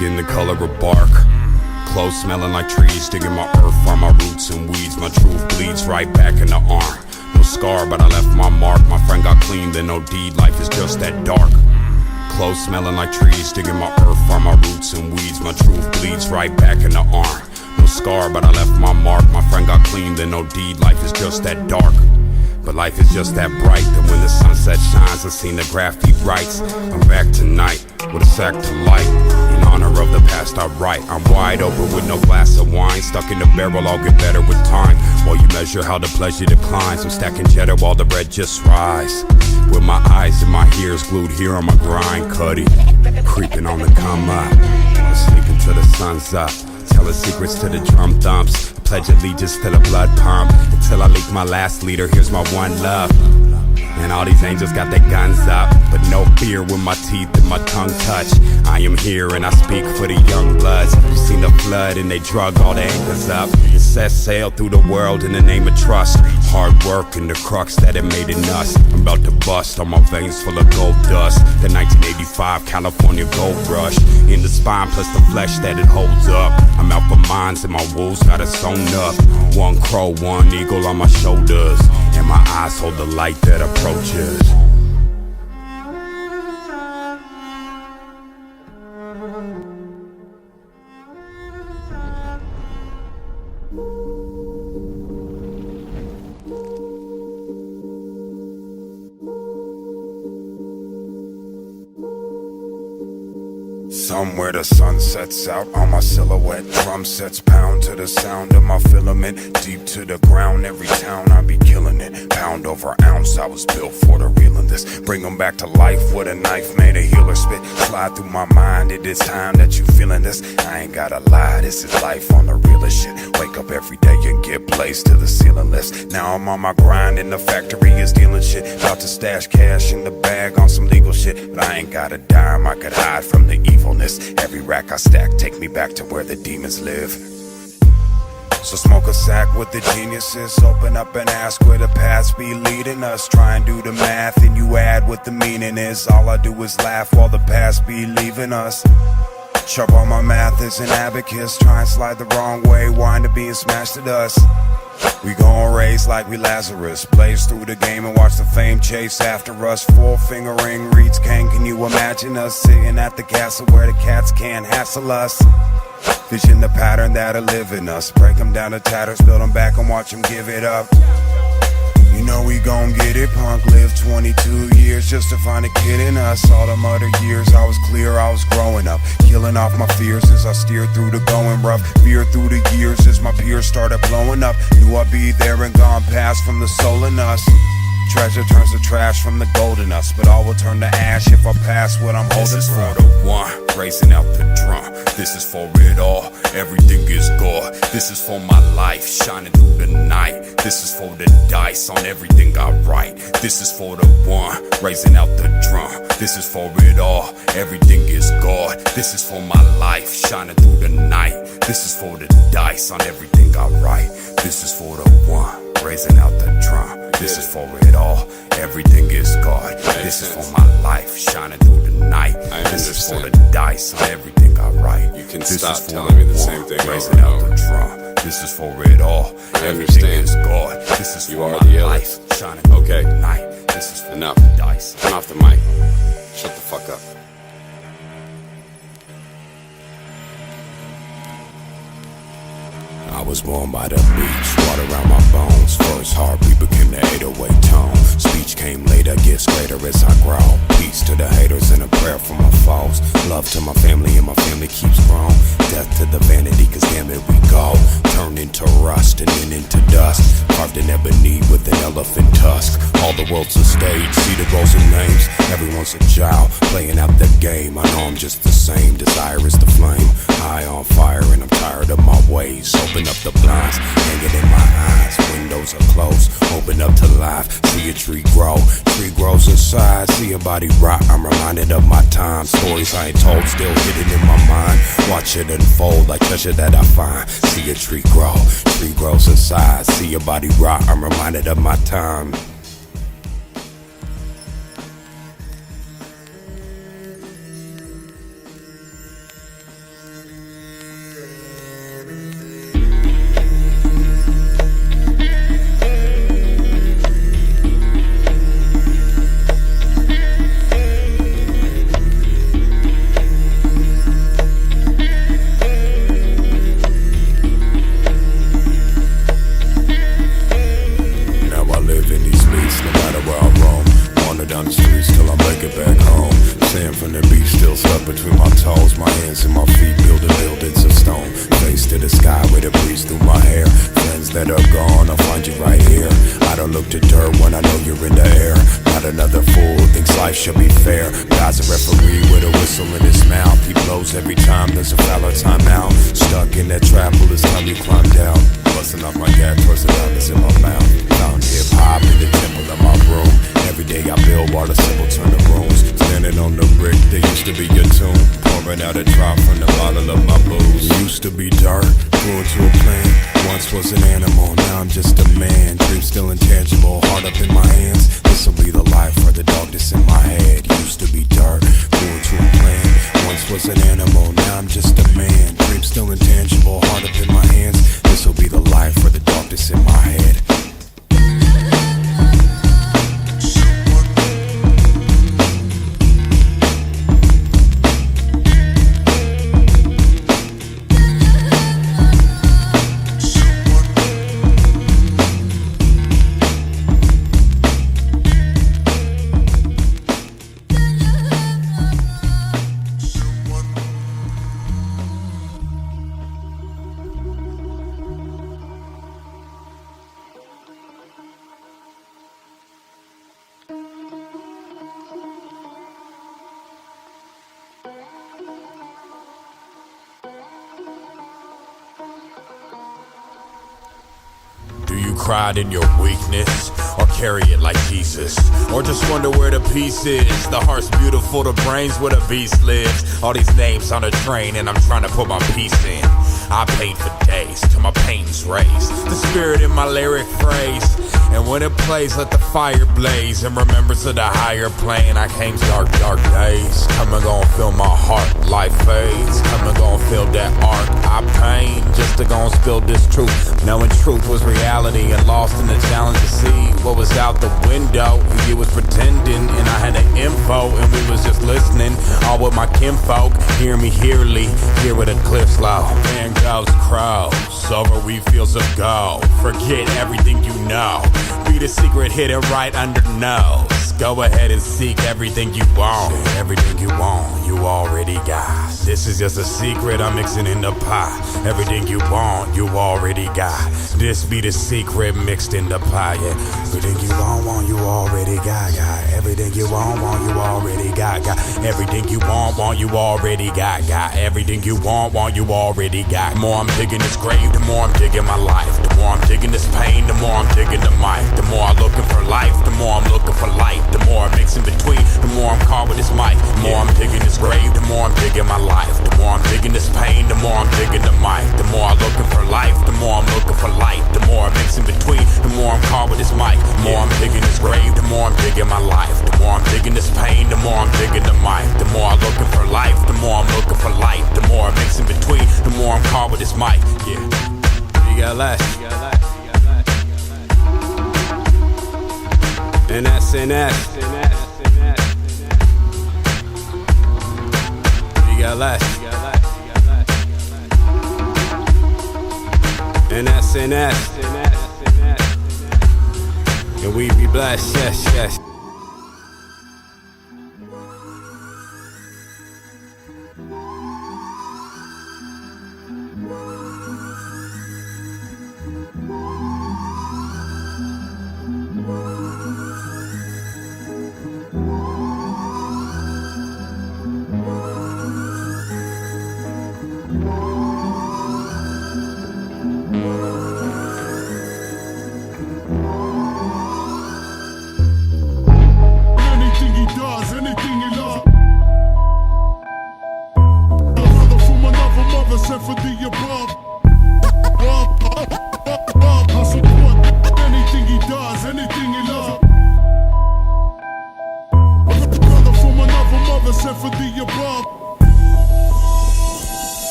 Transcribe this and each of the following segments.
skin the color of bark. Clothes smelling like trees, digging my earth on my roots and weeds. My truth bleeds right back in the arm. No scar, but I left my mark. My friend got clean, then no deed. Life is just that dark. Clothes smelling like trees, digging my earth on my roots and weeds. My truth bleeds right back in the arm. No scar, but I left my mark. My friend got clean, then no deed. Life is just that dark. But life is just that bright that when the sunset shines, I seen the graffiti writes. I'm back tonight with a sack to light. In honor of the past I write. I'm wide open with no glass of wine. Stuck in the barrel, I'll get better with time. While you measure how the pleasure declines, I'm stacking cheddar while the bread just rise. With my eyes and my ears glued here on my grind, Cuddy creeping on the come up. I'm sleeping till the sun's up. Telling secrets to the drum thumps. I pledge allegiance to the blood pump. Until I leak my last leader, here's my one love. And all these angels got their guns up, but no fear when my teeth and my tongue touch. I am here and I speak for the young bloods who've seen the flood and they drug all the anchors up and set sail through the world in the name of trust. Hard work and the crux that it made in us. I'm about to bust on my veins full of gold dust. The 1985 California gold rush in the spine plus the flesh that it holds up. I'm out for mines and my wolves got it sewn up. One crow, one eagle on my shoulders, and my eyes hold the light that approaches. Somewhere the sun sets out on my silhouette. Drum sets pound to the sound of my filament. Deep to the ground, every town I be killing it. Pound over ounce, I was built for the real in this. Bring them back to life with a knife made a healer spit. Slide through my mind, it is time that you feeling this. I ain't gotta lie, this is life on the realest shit. Wake up every day and get placed to the ceiling list. Now I'm on my grind and the factory is dealing shit. About to stash cash in the bag on some legal shit. But I ain't got a dime, I could hide from the evilness. Every rack I stack take me back to where the demons live. So smoke a sack with the geniuses. Open up and ask where the past be leading us. Try and do the math and you add what the meaning is. All I do is laugh while the past be leaving us. Sharp on my math is an abacus. Try and slide the wrong way, wind up being smashed to dust. We gon' raise like we Lazarus. Blaze through the game and watch the fame chase after us. 4-finger ring reads Kane. Can you imagine us sitting at the castle where the cats can't hassle us? Vision the pattern that'll live in us. Break them down to tatters, build them back and watch them give it up. You know we gon' get it, punk. Lived 22 years just to find a kid in us. All them other years I was clear, I was growing up. Killing off my fears as I steered through the going rough. Fear through the years as my peers started blowing up. Knew I'd be there and gone past from the soul in us. Treasure turns to trash from the gold in us, but all will turn to ash if I pass what I'm holding. This is for the one, raising out the drum. This is for it all, everything is God. This is for my life, shining through the night. This is for the dice on everything I write. This is for the one, raising out the drum. This is for it all, everything is God. This is for my life, shining through the night. This is for the dice on everything I write. This is for the one, raising out the drum. This is for it all, everything is God. This is for my life, shining through the night. This is for the dice on everything I write. You can stop telling me the same thing raising out the drum. This is for it all, everything is God. This is for my life, shining through the night. This is for enough. The dice. Turn off the mic. Shut the fuck up. I was born by the beach, water around my bones. First heartbeat became the 808 tone. Speech came later, gets greater as I grow. Peace to the haters and a prayer for my foes. Love to my family and my family keeps growing. Death to the vanity, cause damn it we go. Turn into rust and then into dust. Carved in ebony with an elephant tusk. All the world's a stage, see the roles and names. Everyone's a child, playing out the game. I know I'm just the same, desire is the flame. High on fire and I'm tired of my ways. Open up the blinds, hang it in my eyes. Windows are closed, open up to life. See a tree grow, tree grows inside. See a body rot, I'm reminded of my time. Stories I ain't told, still hidden in my mind. Watch it unfold like treasure that I find. See a tree grow, tree grows inside. See a body rot, I'm reminded of my time. down the streets till I make it back home. Sand from the beach still stuck between my toes. My hands and my feet buildings of stone. Face to the sky with a breeze through my hair. Friends that are gone, I'll find you right here. I don't look to dirt when I know you're in the air. Not another fool who thinks life should be fair. God's a referee with a whistle in his mouth. He blows every time there's a foul or timeout. Stuck in that trap, well it's time you climbed out. Busting off my gas, twisting diamonds in my mouth. Found hip-hop in the temple of my room. Every day I build while the simple turn to rooms. Standing on the brick that used to be your tomb. Pouring out a drop from the bottle of my booze. Used to be dark, grew into a plant. Once was an animal, now I'm just a man. Dreams still intangible, heart up in my hands. This'll be the life for the dog that's in my head. Used to be dark, grew into a plant. Once was an animal, now I'm just a man. Dreams still intangible, heart up in my hands. This'll be the life for the dog that's in my head. Cried in your weakness, or carry it like Jesus, or just wonder where the peace is. The heart's beautiful, the brain's where the beast lives. All these names on a train and I'm trying to put my piece in. I paint for days till my painting's raised. The spirit in my lyric phrase, and when it plays let the fire blaze. In remembrance of the higher plane, I came dark days. Come and gon' feel my heart, life fades. Come and gon' feel that art I paint, just to gon' spill this truth. Knowing truth was reality and lost in the challenge to see what was out the window. You was pretending and I had the info, and we was just listening, all with my kinfolk. Hear me hearly, here with a cliff's low. Man goes crows over wheat fields of gold. Forget everything you know, be the secret hidden right under nose. Go ahead and seek everything you want. Everything you want, you already got. This is just a secret I'm mixing in the pot. Everything you want, you already got. This be the secret mixed in the pie, yeah. Everything you want, you already got. Everything you want, you already got. Everything you want, you already got. Everything you want, you already got. The more I'm digging this grave, the more I'm digging my life. The more I'm digging this pain, the more I'm digging the mic. The more I'm looking for life, the more I'm looking for light. The more I mix in between, the more I'm caught with this mic. The more I'm digging this grave, the more I'm digging my life. The more I'm digging this pain, the more I'm digging the mic. The more I'm looking for life, the more I'm looking for light. The more I mix in between, the more I'm caught with this mic. The more I'm digging this grave, the more I'm digging my life. The more I'm digging this pain, the more I'm digging the mic. The more I'm looking for life, the more I'm looking for light. The more I mix in between, the more I'm caught with this mic. Yeah, you got less. And that's You got less. And that's And we be blessed, yes.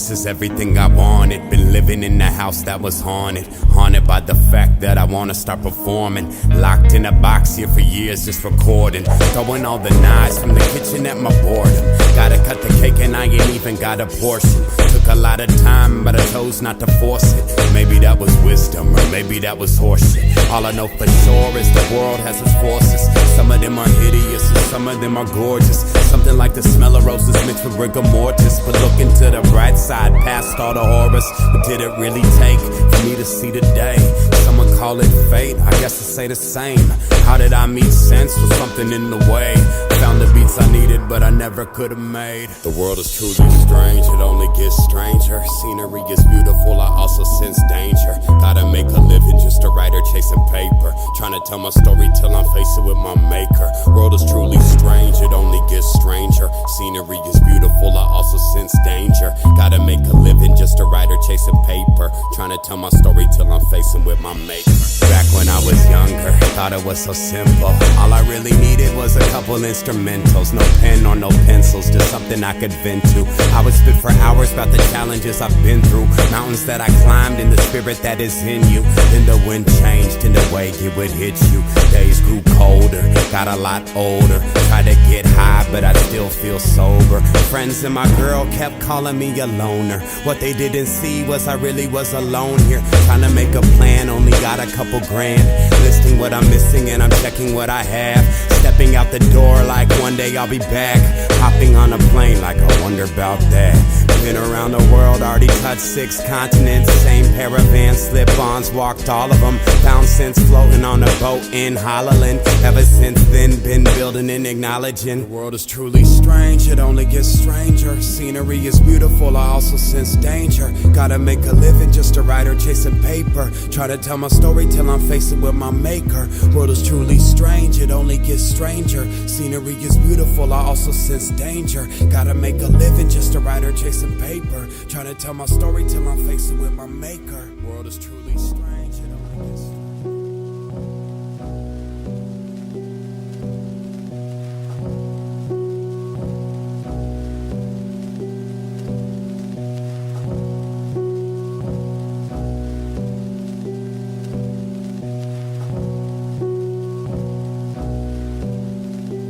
This is everything I wanted. Been living in a house that was haunted. Haunted by the fact that I wanna start performing. Locked in a box here for years just recording. Throwing all the knives from the kitchen at my boredom. Gotta cut the cake and I ain't even got a portion. Took a lot of time but I chose not to force it. Maybe that was wisdom or maybe that was horseshit. All I know for sure is the world has its forces. Some of them are hideous and some of them are gorgeous. Something like the smell of roses mixed with rigor mortis. But looking to the bright side past all the horrors. What did it really take for me to see the day? Someone call it fate, I guess to say the same. How did I meet sense? Was something in the way. Found the beats I needed but I never could have made. The world is truly strange, it only gets stranger. Scenery is beautiful, I also sense danger. Gotta make a living, just a writer chasing paper. Trying to tell my story till I'm facing with my maker. World is truly strange, it only gets stranger. Scenery is beautiful, I also sense danger. Gotta make a living, just a writer chasing paper. Trying to tell my story till I'm facing with my maker. Back when I was younger, thought it was so simple. All I really needed was a couple instrumentals. No pen or no pencils, just something I could vent to. I would spit for hours about the challenges I've been through. Mountains that I climbed in the spirit that is in you. Then the wind changed in the way it would hit you. Days grew colder, got a lot older. Tried to get high but I still feel sober. Friends and my girl kept calling me a loner. What they didn't see was I really was alone here. Trying to make a plan, only got a couple grand. Listing what I'm missing and I'm checking what I have. Stepping out the door like one day I'll be back. Hopping on a plane like I wonder about that. Been around the world, already touched 6 continents. Same pair of Vans, slip-ons, walked all of them. Found sense floating on a boat in Holland. Ever since then, been building and acknowledging. The world is truly strange, it only gets stranger. Scenery is beautiful, I also sense danger. Gotta make a living, just a writer chasing paper. Try to tell my story till I'm facing with my maker. World is truly strange, it only gets stranger. Scenery is beautiful, I also sense danger. Gotta make a living, just a writer chasing paper. Trying to tell my story till I'm facing with my maker. World is truly strange, it only gets strange.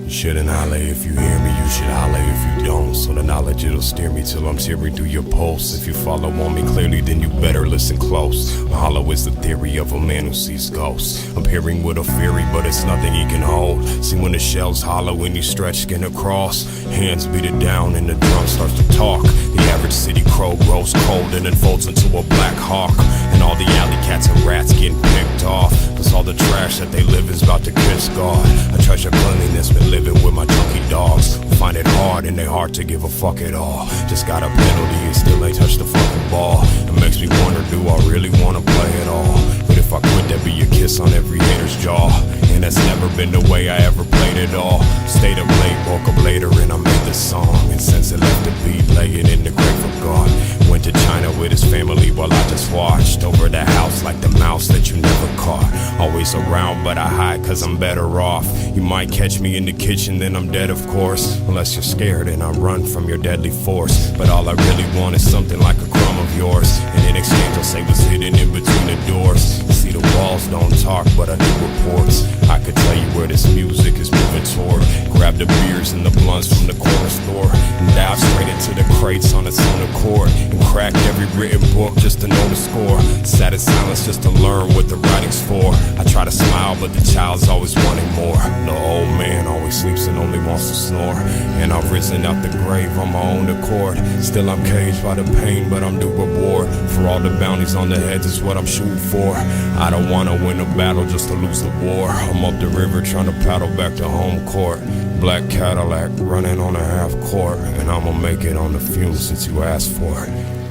Shouldn't holler if you hear me, you should holler if you don't. So the knowledge it'll steer me till I'm tearing through your pulse. If you follow on me clearly, then you better listen close. Hollow is the theory of a man who sees ghosts. Appearing with a fury, but it's nothing he can hold. See when the shell's hollow when you stretch skin across. Hands beat it down and the drum starts to talk. The average city crow grows cold and then folds into a black hawk. And all the alley cats and rats getting picked off. Plus all the trash that they live is about to kiss God. I treasure cleanliness, been living with my junkie dogs. Find it hard and they hard to give a fuck at all. Just got a penalty and still ain't touched the fucking ball. It makes me wonder, do I really wanna play it all? But if I quit, that'd be a kiss on every hater's jaw. And that's never been the way I ever played it all. Stayed up late, woke up later and I made this song. And since it left the beat laying in the grave of God. Went to China with his family while I just watched over the house like the mouse that you never caught. Always around but I hide cause I'm better off. You might catch me in the kitchen, then I'm dead of course. Unless you're scared and I run from your deadly force. But all I really want is something like a crumb of yours. And in exchange I'll say what's hidden in between the doors. You see the walls don't talk but I do reports. I could tell you where this music is moving toward. Grab the beers and the blunts from the corner store. And dive straight into the crates on its own accord. And crack every written book just to know the score. Sat in silence just to learn what the writing's for. I try to smile but the child's always wanting more. The old man always sleeps and only wants to snore. And I've risen out the grave on my own accord. Still I'm caged by the pain but I'm due reward. For all the bounties on the heads is what I'm shooting for. I don't wanna win a battle just to lose the war. I'm up the river trying to paddle back to home court. Black Cadillac running on a half court. And I'ma make it on the fumes since you asked for it.